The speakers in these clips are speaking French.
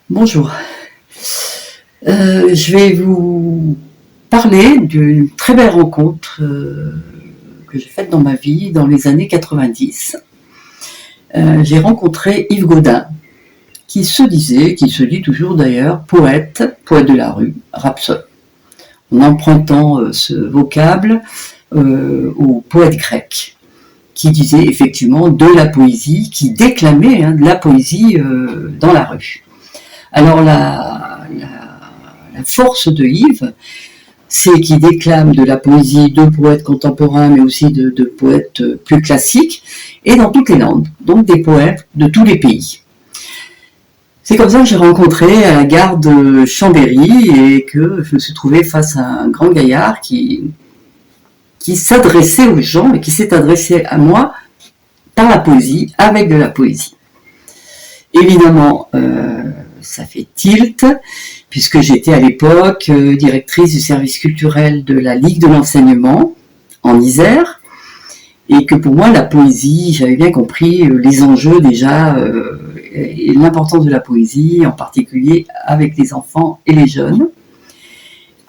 Bonjour. Je vais vous parler d'une très belle rencontre que j'ai faite dans ma vie dans les années 90. J'ai rencontré Yves Gaudin, qui se dit toujours d'ailleurs, poète de la rue, rhapsode, en empruntant ce vocable aux poètes grecs, qui disaient effectivement de la poésie, qui déclamaient de la poésie dans la rue. Alors la force de Yves, c'est qu'il déclame de la poésie de poètes contemporains, mais aussi de poètes plus classiques, et dans toutes les langues, donc des poètes de tous les pays. C'est comme ça que j'ai rencontré à la gare de Chambéry et que je me suis trouvée face à un grand gaillard qui s'adressait aux gens et qui s'est adressé à moi par la poésie, avec de la poésie. Évidemment, ça fait tilt, puisque j'étais à l'époque directrice du service culturel de la Ligue de l'enseignement en Isère, et que pour moi la poésie, j'avais bien compris les enjeux déjà et l'importance de la poésie, en particulier avec les enfants et les jeunes.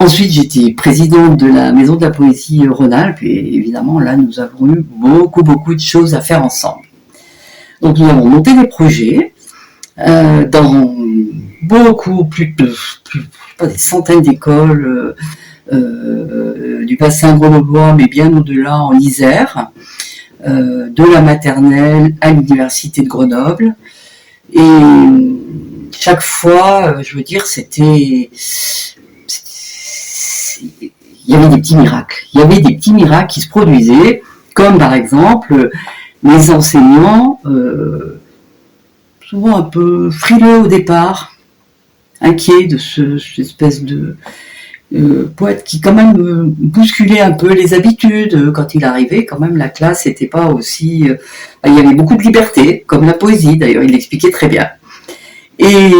Ensuite, j'étais présidente de la Maison de la Poésie Rhône-Alpes, et évidemment là nous avons eu beaucoup de choses à faire ensemble. Donc nous avons monté des projets dans des centaines d'écoles du bassin grenoblois, mais bien au-delà en Isère, de la maternelle à l'université de Grenoble. Et chaque fois, je veux dire, il y avait des petits miracles. Il y avait des petits miracles qui se produisaient, comme par exemple les enseignants, souvent un peu frileux au départ, inquiets de cette espèce de poète qui quand même bousculait un peu les habitudes. Quand il arrivait, quand même la classe n'était pas aussi... il y avait beaucoup de liberté, comme la poésie d'ailleurs, il l'expliquait très bien. Et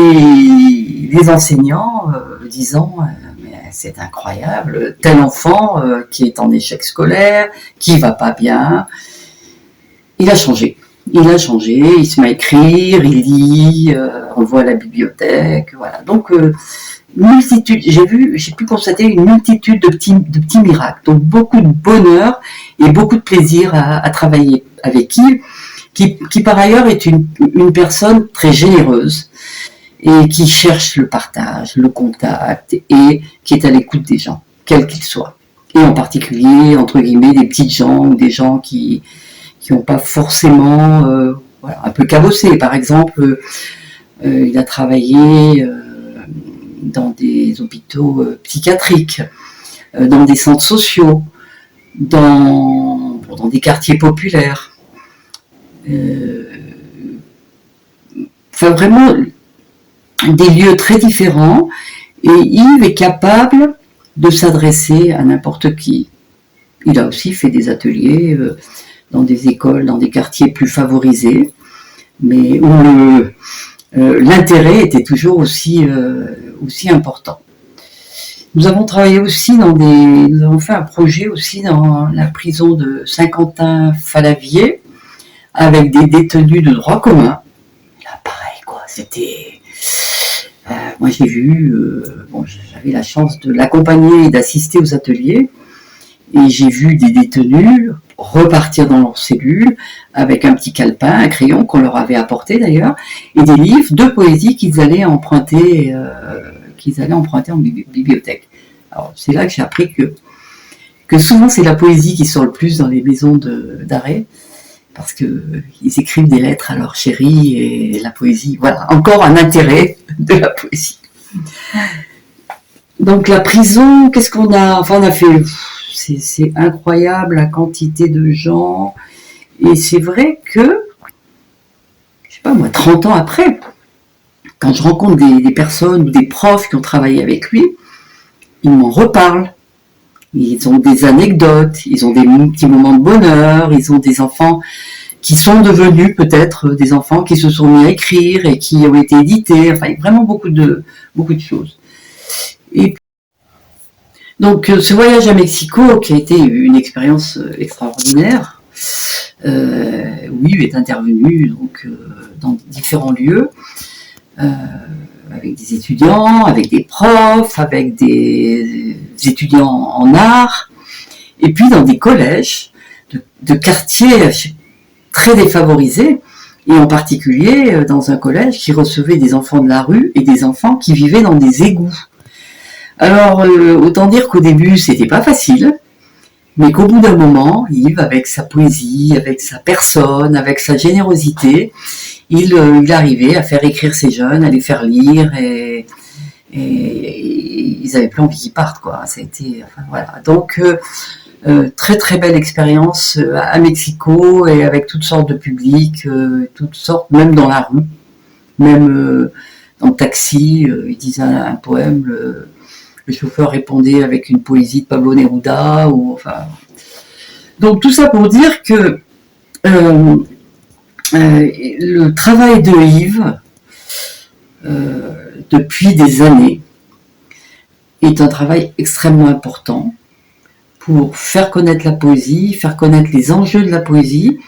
les enseignants disant mais c'est incroyable, tel enfant qui est en échec scolaire, qui va pas bien, il a changé, il se met à écrire, il lit, on le voit à la bibliothèque, voilà. Donc j'ai pu constater une multitude de petits miracles, donc beaucoup de bonheur et beaucoup de plaisir à travailler avec Yves, qui par ailleurs est une personne très généreuse et qui cherche le partage, le contact et qui est à l'écoute des gens, quels qu'ils soient. Et en particulier, entre guillemets, des petites gens ou des gens qui n'ont pas forcément un peu cabossé. Par exemple, il a travaillé dans des hôpitaux psychiatriques, dans des centres sociaux, dans des quartiers populaires. Vraiment des lieux très différents, et Yves est capable de s'adresser à n'importe qui. Il a aussi fait des ateliers dans des écoles, dans des quartiers plus favorisés, mais où l'intérêt était toujours aussi important. Nous avons travaillé aussi nous avons fait un projet aussi dans la prison de Saint-Quentin-Fallavier avec des détenus de droit commun. Là, pareil, quoi, c'était... moi, j'ai vu... j'avais la chance de l'accompagner et d'assister aux ateliers, et j'ai vu des détenus repartir dans leur cellule avec un petit calepin, un crayon qu'on leur avait apporté d'ailleurs, et des livres de poésie qu'ils allaient emprunter en bibliothèque. Alors, c'est là que j'ai appris que souvent c'est la poésie qui sort le plus dans les maisons d'arrêt, parce qu'ils écrivent des lettres à leur chérie, et la poésie, voilà, encore un intérêt de la poésie. Donc la prison, qu'est-ce qu'on a... Enfin, on a fait... C'est incroyable la quantité de gens, et c'est vrai que, je sais pas moi, 30 ans après, quand je rencontre des personnes ou des profs qui ont travaillé avec lui, ils m'en reparlent. Ils ont des anecdotes, ils ont des petits moments de bonheur, ils ont des enfants qui sont devenus peut-être des enfants qui se sont mis à écrire et qui ont été édités, enfin vraiment beaucoup de choses. Et donc ce voyage à Mexico, qui a été une expérience extraordinaire, où Yves est intervenu donc, dans différents lieux, avec des étudiants, avec des profs, avec des étudiants en art, et puis dans des collèges de quartiers très défavorisés, et en particulier dans un collège qui recevait des enfants de la rue et des enfants qui vivaient dans des égouts. Alors, autant dire qu'au début, c'était pas facile, mais qu'au bout d'un moment, Yves, avec sa poésie, avec sa personne, avec sa générosité, il arrivait à faire écrire ces jeunes, à les faire lire, et ils avaient plus envie qu'ils partent, quoi. Ça a été, enfin, voilà. Donc, très très belle expérience à Mexico, et avec toutes sortes de publics, toutes sortes, même dans la rue, même dans le taxi, ils disaient un poème, le chauffeur répondait avec une poésie de Pablo Neruda, ou enfin. Donc tout ça pour dire que le travail de Yves, depuis des années, est un travail extrêmement important pour faire connaître la poésie, faire connaître les enjeux de la poésie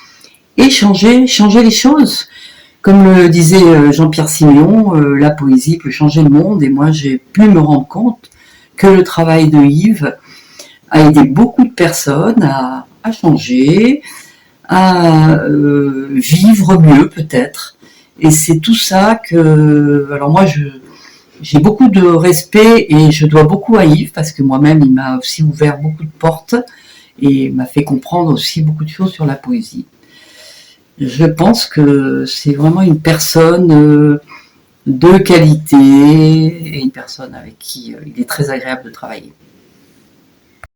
et changer les choses. Comme le disait Jean-Pierre Siméon, la poésie peut changer le monde, et moi j'ai pu me rendre compte que le travail de Yves a aidé beaucoup de personnes à changer, à vivre mieux peut-être. Et c'est tout ça que... Alors moi j'ai beaucoup de respect, et je dois beaucoup à Yves, parce que moi-même il m'a aussi ouvert beaucoup de portes et m'a fait comprendre aussi beaucoup de choses sur la poésie. Je pense que c'est vraiment une personne de qualité, et une personne avec qui il est très agréable de travailler.